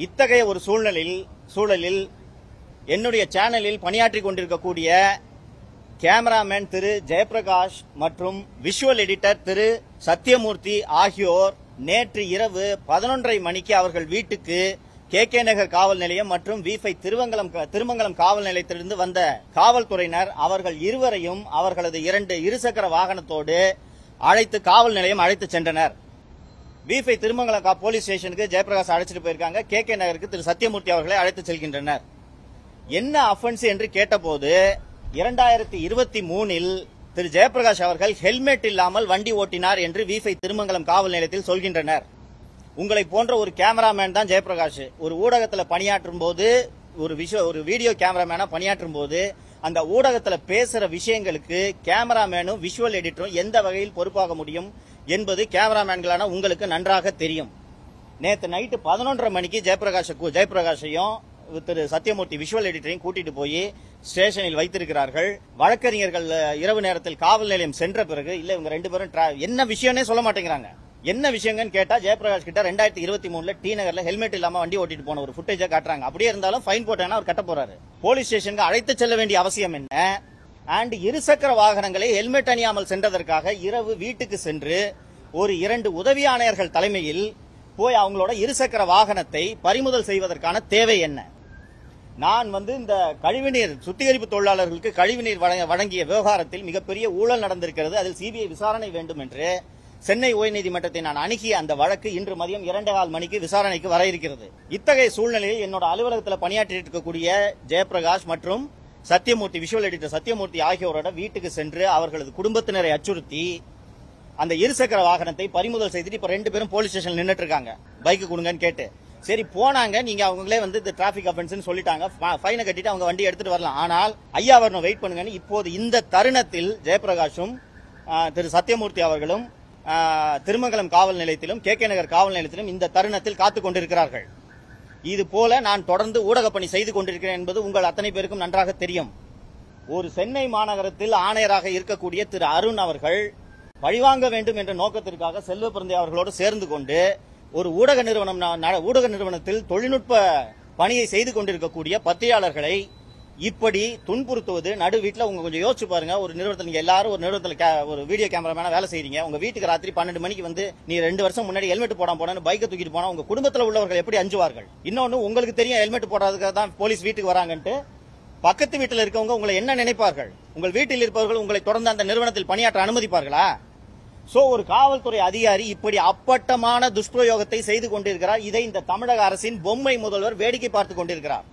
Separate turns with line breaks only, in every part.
இத்தகைய ஒரு சூழலில் என்னுடைய சேனலில் பணியாற்றிக் கொண்டிருக்கக்கூடிய கேமராமேன் திரு ஜெயபிரகாஷ் மற்றும் விஷுவல் எடிட்டர் திரு சத்தியமூர்த்தி ஆகியோர் நேற்று இரவு 11:30 மணிக்கு அவர்கள் வீட்டுக்கு KK நகர் காவல் நிலையம் மற்றும் V5 திருமங்கலம் காவல் நிலையத்திலிருந்து வந்த காவல்துறையினர் அவர்கள் இருவரையும் அவர்களது 2 இருசக்கர வாகனத்தோடு காவல் நிலையம் அழைத்து சென்றனர். V5 திருமங்கலம் போலீஸ் ஸ்டேஷனுக்கு ஜெயபிரகாஷ் அழைச்சிட்டு போயிருக்காங்க. KK நகருக்கு திரு சத்தியமூர்த்தி அவர்களை அழைத்து செல்கின்றனர். என்ன அஃபென்ஸ் என்று கேட்டபோது 2023இல் திரு ஜெயபிரகாஷ் அவர்கள் ஹெல்மெட் இல்லாமல் வண்டி ஓட்டினார் என்று V5 திருமங்கலம் காவல் நிலையத்தில் சொல்கின்றனர். உங்களை போன்ற ஒரு கேமராமேன் தான் ஜெயபிரகாஷ். ஒரு ஊடகத்தில் பணியாற்றும் போது ஒரு வீடியோ கேமராமேனா பணியாற்றும் போது அந்த ஊடகத்தில் பேசுற விஷயங்களுக்கு கேமராமேனும் விஷுவல் எடிட்டரும் எந்த வகையில் பொறுப்பாக முடியும் என்பது கேமராமேன்களான உங்களுக்கு நன்றாக தெரியும். நேற்று நைட்டு 11:30 மணிக்கு ஜெயபிரகாஷையும் திரு சத்தியமூர்த்தி விஷுவல் எடிட்டரையும் கூட்டிட்டு போய் ஸ்டேஷனில் வைத்திருக்கிறார்கள். வழக்கறிஞர்கள் இரவு நேரத்தில் காவல் நிலையம் சென்ற பிறகு இல்ல இவங்க 2 பேரும் என்ன விஷயம்னே சொல்ல மாட்டேங்கிறாங்க. என்ன விஷயங்கன்னு கேட்டா ஜெயபிரகாஷ் கிட்ட 2023ல டி நகர்ல ஹெல்மெட் இல்லாம வண்டி ஓட்டிட்டு போன ஒரு ஃபுட்டேஜை காட்டுறாங்க. அப்படியே இருந்தாலும் ஃபைன் போட்டேன்னா அவர் கட்ட போறாரு. போலீஸ் ஸ்டேஷனுக்கு அழைத்து செல்ல வேண்டிய அவசியம் என்ன? அண்ட் இருசக்கர வாகனங்களை ஹெல்மெட் அணியாமல் சென்றதற்காக இரவு வீட்டுக்கு சென்று ஒரு 2 உதவி ஆணையர்கள் தலைமையில் போய் அவங்களோட இருசக்கர வாகனத்தை பறிமுதல் செய்வதற்கான தேவை என்ன? நான் இந்த கழிவுநீர் சுத்திகரிப்பு தொழிலாளர்களுக்கு கழிவுநீர் வழங்கிய விவகாரத்தில் மிகப்பெரிய ஊழல் நடந்திருக்கிறது, அதில் சிபிஐ விசாரணை வேண்டும் என்று சென்னை உயர்நீதிமன்றத்தை நான் அணுகிய அந்த வழக்கு இன்று மதியம் 2:15 மணிக்கு விசாரணைக்கு வர இருக்கிறது. இத்தகைய சூழ்நிலையில் என்னோட அலுவலகத்தில் பணியாற்றி இருக்கக்கூடிய ஜெயபிரகாஷ் மற்றும் சத்தியமூர்த்தி விஷுவல் எடிட்டர் சத்தியமூர்த்தி ஆகியோரோட வீட்டுக்கு சென்று அவர்களது குடும்பத்தினரை அச்சுறுத்தி அந்த இருசக்கர வாகனத்தை பறிமுதல் செய்துட்டு இப்ப 2 பேரும் போலீஸ் ஸ்டேஷன் நின்னுட்டு இருக்காங்க. பைக் கொடுங்கன்னு கேட்டு சரி போனாங்க. நீங்க அவங்களே இந்த டிராபிக் அஃபென்ஸ் சொல்லிட்டாங்க, ஃபைனை கட்டிட்டு அவங்க வண்டி எடுத்துட்டு வரலாம். ஆனால் ஐயா வரணும், வெயிட் பண்ணுங்கன்னு இப்போது இந்த தருணத்தில் ஜெயபிரகாஷும் திரு சத்தியமூர்த்தி அவர்களும் திருமங்கலம் காவல் நிலையத்திலும் KK நகர் காவல் நிலையத்திலும் இந்த தருணத்தில் காத்துக் கொண்டிருக்கிறார்கள். இது போல நான் தொடர்ந்து ஊடக பணி செய்து கொண்டிருக்கிறேன் என்பது உங்கள் அத்தனை பேருக்கும் நன்றாக தெரியும். ஒரு சென்னை மாநகரத்தில் ஆணையராக இருக்கக்கூடிய திரு அருண் அவர்கள் பழிவாங்க வேண்டும் என்ற நோக்கத்திற்காக செல்வ பிறந்தை அவர்களோடு சேர்ந்து கொண்டு ஒரு ஊடக நிறுவனத்தில் தொழில்நுட்ப பணியை செய்து கொண்டிருக்கக்கூடிய பத்திரிகையாளர்களை இப்படி துன்புறுத்துவது நடு வீட்டில் கொஞ்சம் யோசிச்சு பாருங்க. ஒரு நிறுவனத்தில் நீங்க எல்லாரும் ஒரு நிறுவனத்தில் ஒரு வீடியோ கேமராமேனா வேலை செய்றீங்க. உங்க வீட்டுக்கு ராத்திரி 12 மணிக்கு நீ 2 வருஷம் முன்னாடி ஹெல்மெட் போடாம பைக்கை தூக்கிட்டு போனா உங்க குடும்பத்தில் உள்ளவர்கள் எப்படி அஞ்சுவார்கள்? இன்னொன்னு உங்களுக்கு தெரியும் ஹெல்மெட் போடாததுக்காக தான் போலீஸ் வீட்டுக்கு வராங்கன்ட்டு. பக்கத்து வீட்டில் இருக்கவங்க உங்களை என்ன நினைப்பார்கள்? உங்கள் வீட்டில் இருப்பவர்கள் உங்களை தொடர்ந்து அந்த நிறுவனத்தில் பணியாற்ற அனுமதிப்பார்களா? ஒரு காவல்துறை அதிகாரி இப்படி அப்பட்டமான துஷ்பிரயோகத்தை செய்து கொண்டிருக்கிறார். இதை இந்த தமிழக அரசின் பொம்மை முதல்வர் வேடிக்கை பார்த்துக் கொண்டிருக்கிறார்.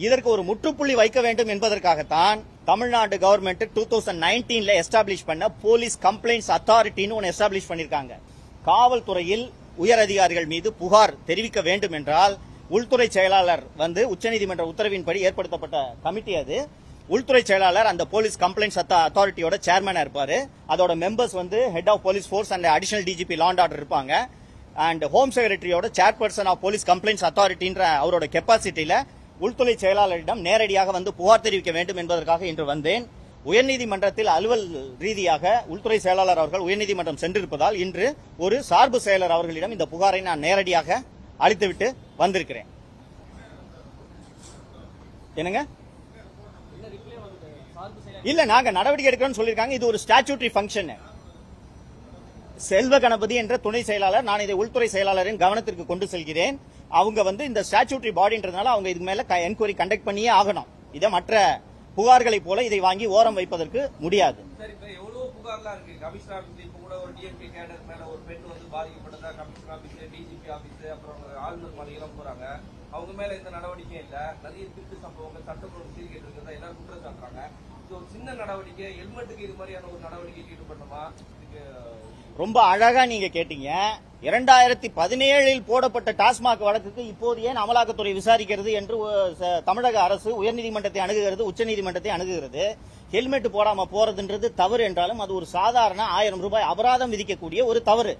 இதற்கு ஒரு முற்றுப்புள்ளி வைக்க வேண்டும் என்பதற்காகத்தான் தமிழ்நாடு கவர்மெண்ட் 2019ல எஸ்டாப்ளிஷ் பண்ண போலீஸ் கம்ப்ளைண்ட்ஸ் அத்தாரிட்டின்னு ஒன்னு எஸ்டாப்ளிஷ் பண்ணிருக்காங்க. காவல்துறையில் உயர் அதிகாரிகள் மீது புகார் தெரிவிக்க வேண்டும் என்றால் உள்துறை செயலாளர் உச்சநீதிமன்ற உத்தரவின்படி ஏற்படுத்தப்பட்ட கமிட்டி அது. உள்துறை செயலாளர் அந்த போலீஸ் கம்ப்ளைண்ட்ஸ் அத்தாரிட்டியோட சேர்மனா இருப்பாரு. அதோட members head of police force and additional DGP law and order இருப்பாங்க. அண்ட் ஹோம் செக்ரட்டரியோட சேர்பர்சன் ஆஃப் போலீஸ் கம்ப்ளைண்ட்ஸ் அத்தாரிட்டின்ற அவரோட கெப்பாசிட்டியில உள்துறை செயலாளரிடம் நேரடியாக புகார் தெரிவிக்க வேண்டும் என்பதற்காக இன்று வந்தேன். உயர்நீதிமன்றத்தில் அலுவல் ரீதியாக உள்துறை செயலாளர் அவர்கள் உயர்நீதிமன்றம் சென்றிருப்பதால் இன்று ஒரு சார்பு செயலர் அவர்களிடம் இந்த புகாரை நான் நேரடியாக அளித்துவிட்டு வந்திருக்கிறேன். என்னங்க? இல்ல நாங்க நடவடிக்கை எடுக்கிறோம் சொல்லிருக்காங்க. இது ஒரு ஸ்டாச்சுட்டரி ஃபங்க்ஷன். செல்வ கணபதி என்ற துணை செயலாளர், நான் இதை உள்துறை செயலாளரின் கவனத்திற்கு கொண்டு செல்கிறேன். அவங்க இந்த ஸ்டாச்சுட்டரி பாடின்றதுனால அவங்க இதுக்கு மேல என்கொயரி கண்டக்ட் பண்ணியே ஆகணும். இதை மற்ற புகார்களை போல இதை வாங்கி ஓரம் வைப்பதற்கு முடியாது.
அவங்க மேல இந்த நடவடிக்கை இல்ல, நிறைய திருட்டு சம்பவங்கள் சட்டப்பூர்வ சீர்கேடு இருக்கிறதா எல்லாரும் குற்றம் சாட்டுறாங்க. ஒரு சின்ன நடவடிக்கை ஹெல்மெட்டுக்கு இது மாதிரியான ஒரு நடவடிக்கை ஈடுபடணுமா?
ரொம்ப அழகா நீங்க கேட்டீங்க. 2017இல் போடப்பட்ட டாஸ்மாக் வழக்குக்கு இப்போது ஏன் அமலாக்கத்துறை விசாரிக்கிறது என்று தமிழக அரசு உயர்நீதிமன்றத்தை அணுகுகிறது, உச்சநீதிமன்றத்தை அணுகுகிறது. ஹெல்மெட் போடாம போறதுன்றது தவறு என்றாலும் அது ஒரு சாதாரண 1000 ரூபாய் அபராதம் விதிக்கக்கூடிய ஒரு தவறு.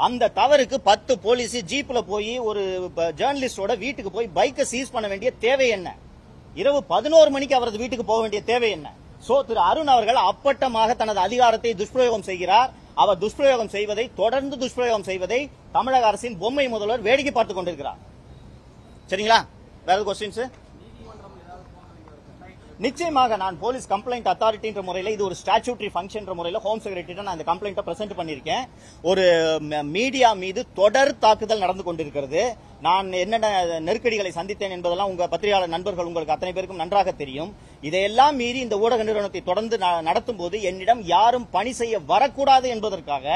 அந்த தவறுக்கு 10 போலீஸ் ஜீப்ல போய் ஒரு ஜேர்னலிஸ்டோட வீட்டுக்கு போய் பைக்கை சீஸ் பண்ண வேண்டிய தேவை என்ன? இரவு 11 மணிக்கு அவரது வீட்டுக்கு போக வேண்டிய தேவை என்ன? திரு அருண் அவர்கள் அப்பட்டமாக தனது அதிகாரத்தை துஷ்பிரயோகம் செய்கிறார். அவர் துஷ்பிரயோகம் செய்வதை தொடர்ந்து துஷ்பிரயோகம் செய்வதை தமிழக அரசின் பொம்மை முதல்வர் வேடிக்கை பார்த்துக் கொண்டிருக்கிறார். சரிங்களா? வேற கொஸ்டின்ஸ்? நிச்சயமாக நான் போலீஸ் கம்ப்ளைண்ட் அத்தாரிட்டின்ற முறையில் இது ஒரு ஸ்டாச்சுட்டரி ஃபங்க்ஷன் முறையில் ஹோம் செக்ரட்டரி நான் இந்த கம்ப்ளைண்ட்டை பிரசன்ட் பண்ணியிருக்கேன். ஒரு மீடியா மீது தொடர் தாக்குதல் நடந்து கொண்டிருக்கிறது. நான் என்னென்ன நெருக்கடிகளை சந்தித்தேன் என்பதெல்லாம் உங்க பத்திரிகையாளர் நண்பர்கள் உங்களுக்கு அத்தனை பேருக்கும் நன்றாக தெரியும். இதையெல்லாம் மீறி இந்த ஊடக நிறுவனத்தை தொடர்ந்து நடத்தும் போது என்னிடம் யாரும் பணி செய்ய வரக்கூடாது என்பதற்காக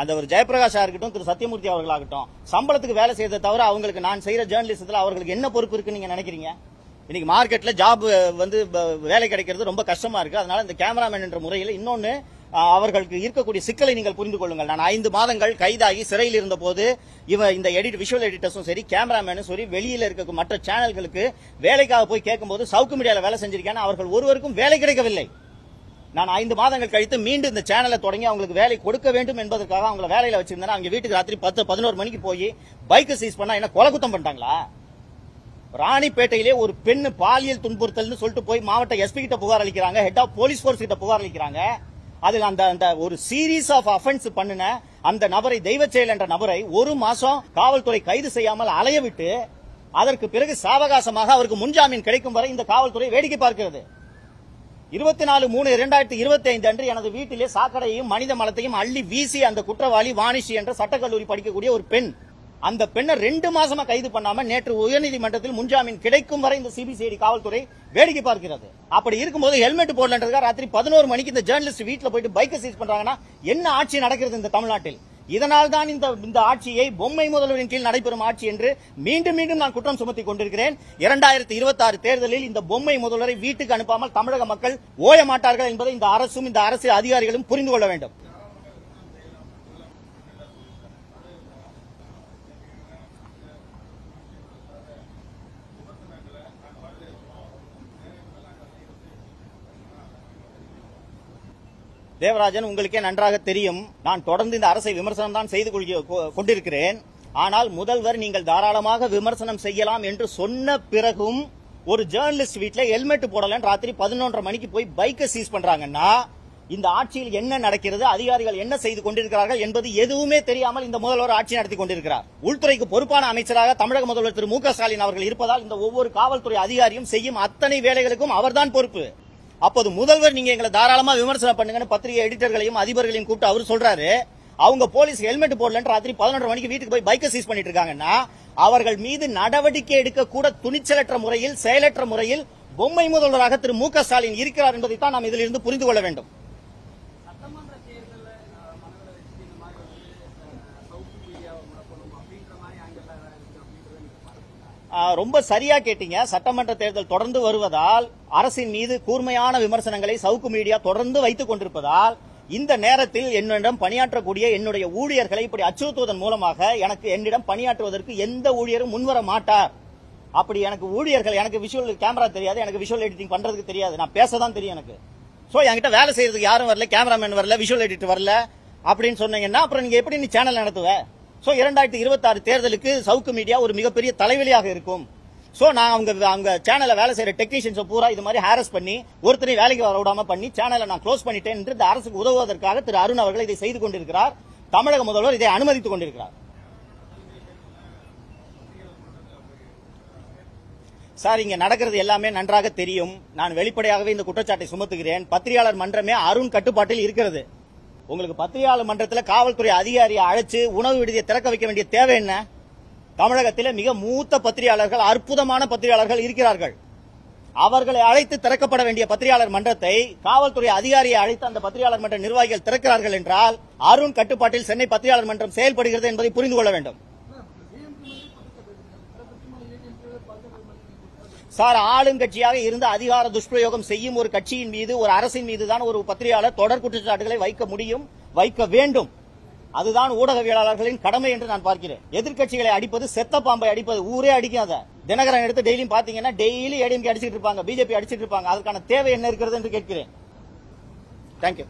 அந்த ஒரு ஜெயபிரகாஷா இருக்கட்டும், திரு சத்தியமூர்த்தி அவர்களாகட்டும், சம்பளத்துக்கு வேலை செய்யறதை தவிர அவங்களுக்கு நான் செய்யற ஜேர்னலிசத்துல அவர்களுக்கு என்ன பொறுப்பு இருக்குன்னு நீங்க நினைக்கிறீங்க? இன்னைக்கு மார்க்கெட்ல ஜாப் வேலை கிடைக்கிறது ரொம்ப கஷ்டமா இருக்கு. அதனால இந்த கேமராமேன் என்ற முறையில் இன்னொன்னு அவர்களுக்கு இருக்கக்கூடிய சிக்கலை நீங்கள் புரிந்து கொள்ளுங்கள். நான் 5 மாதங்கள் கைதாகி சிறையில் இருந்த போது இந்த விஷுவல் எடிட்டர்ஸும் சரி, கேமராமேனும் சரி, வெளியில இருக்க மற்ற சேனல்களுக்கு வேலைக்காக போய் கேட்கும்போது சவுக்கு மீடியாவில் வேலை செஞ்சிருக்கேன். அவர்கள் ஒருவருக்கும் வேலை கிடைக்கவில்லை. நான் 5 மாதங்கள் கழித்து மீண்டும் இந்த சேனலை தொடங்கி அவங்களுக்கு வேலை கொடுக்க வேண்டும் என்பதற்காக அவங்களை வேலையில வச்சிருந்தேன். அவங்க வீட்டுக்கு ராத்திரி 10-11 மணிக்கு போய் பைக் சீஸ் பண்ணா என்ன கொலை குத்தம் பண்ணிட்டாங்களா? ராணிப்பேட்டையிலே ஒரு பெண் பாலியல் துன்புறுத்தல் சொல்லிட்டு போய் மாவட்ட எஸ்பி கிட்ட புகார் அளிக்கிறாங்க, ஹெட் ஆஃப் போலீஸ் போர்ஸ் கிட்ட புகார் அளிக்கிறாங்க. அதில் அந்த ஒரு சீரீஸ் ஆஃப் அஃபென்ஸ் பண்ணின அந்த நபரை, தெய்வச்செயல் என்ற நபரை 1 மாசம் காவல்துறை கைது செய்யாமல் அலைய விட்டு அதற்கு பிறகு சாவகாசமாக அவருக்கு முன்ஜாமீன் கிடைக்கும் வரை இந்த காவல்துறை வேடிக்கை பார்க்கிறது. 24/3/2025 அன்று எனது வீட்டிலே சாக்கடையையும் மனித மலத்தையும் அள்ளி வீசி அந்த குற்றவாளி வாணிஷி என்ற சட்டக்கல்லூரி படிக்கக்கூடிய ஒரு பெண், அந்த பெண்ணை 2 மாசமா கைது பண்ணாம நேற்று உயர்நீதிமன்றத்தில் முன்ஜாமீன் கிடைக்கும் வரை இந்த சிபிசிஐடி காவல்துறை வேடிக்கை பார்க்கிறது. அப்படி இருக்கும்போது ஹெல்மெட் போடலன்றதுக்காக ராத்திரி 11 மணிக்கு இந்த ஜேர்னலிஸ்ட் வீட்டுல போயிட்டு பைக்கை சீஸ் பண்றாங்கன்னா என்ன ஆட்சி நடக்கிறது இந்த தமிழ்நாட்டில்? இதனால் தான் இந்த ஆட்சியை பொம்மை முதல்வரின் கீழ் நடைபெறும் ஆட்சி என்று மீண்டும் மீண்டும் நான் குற்றம் சுமத்தி கொண்டிருக்கிறேன். 2026 தேர்தலில் இந்த பொம்மை முதல்வரை வீட்டுக்கு அனுப்பாமல் தமிழக மக்கள் ஓய மாட்டார்கள் என்பதை இந்த அரசும் இந்த அரசு அதிகாரிகளும் புரிந்து கொள்ள வேண்டும். தேவராஜன், உங்களுக்கே நன்றாக தெரியும், நான் தொடர்ந்து இந்த அரசை விமர்சனம் தான் செய்து கொண்டிருக்கிறேன். ஆனால் முதல்வர் நீங்கள் தாராளமாக விமர்சனம் செய்யலாம் என்று சொன்ன பிறகும் ஒரு ஜேர்னலிஸ்ட் வீட்டில் ஹெல்மெட் போடல ராத்திரி 11:30 மணிக்கு போய் பைக்கை சீஸ் பண்றாங்கன்னா இந்த ஆட்சியில் என்ன நடக்கிறது, அதிகாரிகள் என்ன செய்து கொண்டிருக்கிறார்கள் என்பது எதுவுமே தெரியாமல் இந்த முதல்வர் ஆட்சி நடத்தி கொண்டிருக்கிறார். உள்துறைக்கு பொறுப்பான அமைச்சராக தமிழக முதல்வர் திரு மு.க. ஸ்டாலின் அவர்கள் இருப்பதால் இந்த ஒவ்வொரு காவல்துறை அதிகாரியும் செய்யும் அத்தனை வேலைகளுக்கும் அவர்தான் பொறுப்பு. அப்போது முதல்வர் நீங்க எங்களை தாராளமா விமர்சனம் பண்ணுங்கன்னு பத்திரிகை எடிட்டர்களையும் அதிபர்களையும் கூப்பிட்டு அவர் சொல்றாரு. அவங்க போலீஸ் ஹெல்மெட் போடலன்னு ராத்திரி 11:30 மணிக்கு வீட்டுக்கு போய் பைக்கை சீஸ் பண்ணிட்டு இருக்காங்கன்னா அவர்கள் மீது நடவடிக்கை எடுக்க கூட துணிச்சலற்ற முறையில், செயலற்ற முறையில் பொம்மை முதல்வராக திரு மு.க. ஸ்டாலின் இருக்கிறார் என்பதைத்தான் நாம் இதிலிருந்து புரிந்து கொள்ள வேண்டும். ரொம்ப சரியா கேட்டீங்க. சட்டமன்ற தேர்தல் தொடர்ந்து வருவதால் அரசின் மீது கூர்மையான விமர்சனங்களை சவுக்கு மீடியா தொடர்ந்து வைத்துக் கொண்டிருப்பதால் இந்த நேரத்தில் என்னிடம் பணியாற்றக்கூடிய என்னுடைய ஊழியர்களை இப்படி அச்சுறுத்துவதன் மூலமாக என்னிடம் பணியாற்றுவதற்கு எந்த ஊழியரும் முன்வர மாட்டார். அப்படி எனக்கு ஊழியர்கள், எனக்கு விஷுவல் கேமரா தெரியாது, எனக்கு விஷுவல் எடிட்டிங் பண்றதுக்கு தெரியாது, நான் பேசதான் தெரியும் எனக்கு. சோ என்கிட்ட வேலை செய்யறதுக்கு யாரும் வரல, கேமராமேன் வரல, விஷுவல் எடிட்டர் வரல அப்படின்னு சொன்னீங்கன்னா அப்புறம் நீங்க எப்படி சேனல் நடத்துவ? சோ 2026 தேர்தலுக்கு சவுக்கு மீடியா ஒரு மிகப்பெரிய தலைவலியாக இருக்கும். சோ நான் அவங்க சேனல்ல வேலை செய்யற டெக்னீஷியன்ஸ் பூரா இது மாதிரி ஹாரஸ் பண்ணி ஒருத்தரை வேலைக்கு வர விடாம பண்ணி சேனலை நான் க்ளோஸ் பண்ணிட்டேன் என்று இந்த அரசுக்கு உதவுவதற்காக திரு அருண் அவர்கள் இதை செய்து கொண்டிருக்கிறார். தமிழக முதல்வர் இதை அனுமதித்துக் கொண்டிருக்கிறார். சார், இங்க நடக்கிறது எல்லாமே நன்றாக தெரியும். நான் வெளிப்படையாகவே இந்த குற்றச்சாட்டை சுமத்துகிறேன். பத்திரிகையாளர் மன்றமே அருண் கட்டுப்பாட்டில் இருக்கிறது. உங்களுக்கு பத்திரிகையாளர் மன்றத்தில் காவல்துறை அதிகாரியை அழைச்சு உணவு விடுதியை திறக்க வைக்க வேண்டிய தேவை என்ன? தமிழகத்தில் மிக மூத்த பத்திரிகையாளர்கள், அற்புதமான பத்திரிகையாளர்கள் இருக்கிறார்கள். அவர்களை அழைத்து திறக்கப்பட வேண்டிய பத்திரிகையாளர் மன்றத்தை காவல்துறை அதிகாரியை அழைத்து அந்த பத்திரிகையாளர் மன்ற நிர்வாகிகள் திறக்கிறார்கள் என்றால் அருண் கட்டுப்பாட்டில் சென்னை பத்திரிகையாளர் மன்றம் செயல்படுகிறது என்பதை புரிந்து கொள்ள வேண்டும். சார், ஆளுங்கட்சியாக இருந்து அதிகார துஷ்பிரயோகம் செய்யும் ஒரு கட்சியின் மீது, ஒரு அரசின் மீது தான் ஒரு பத்திரிகையாளர் தொடர் குற்றச்சாட்டுகளை வைக்க முடியும், வைக்க வேண்டும். அதுதான் ஊடகவியலாளர்களின் கடமை என்று நான் பார்க்கிறேன். எதிர்க்கட்சிகளை அடிப்பது செத்த பாம்பை அடிப்பது, ஊரே அடிக்காத. தினகரன் எடுத்து டெய்லியும் பாத்தீங்கன்னா டெய்லி ஏடிஎம்கே அடிச்சிட்டு இருப்பாங்க, பிஜேபி அடிச்சிட்டு இருப்பாங்க. அதற்கான தேவை என்ன இருக்கிறது என்று கேட்கிறேன். தேங்க்யூ.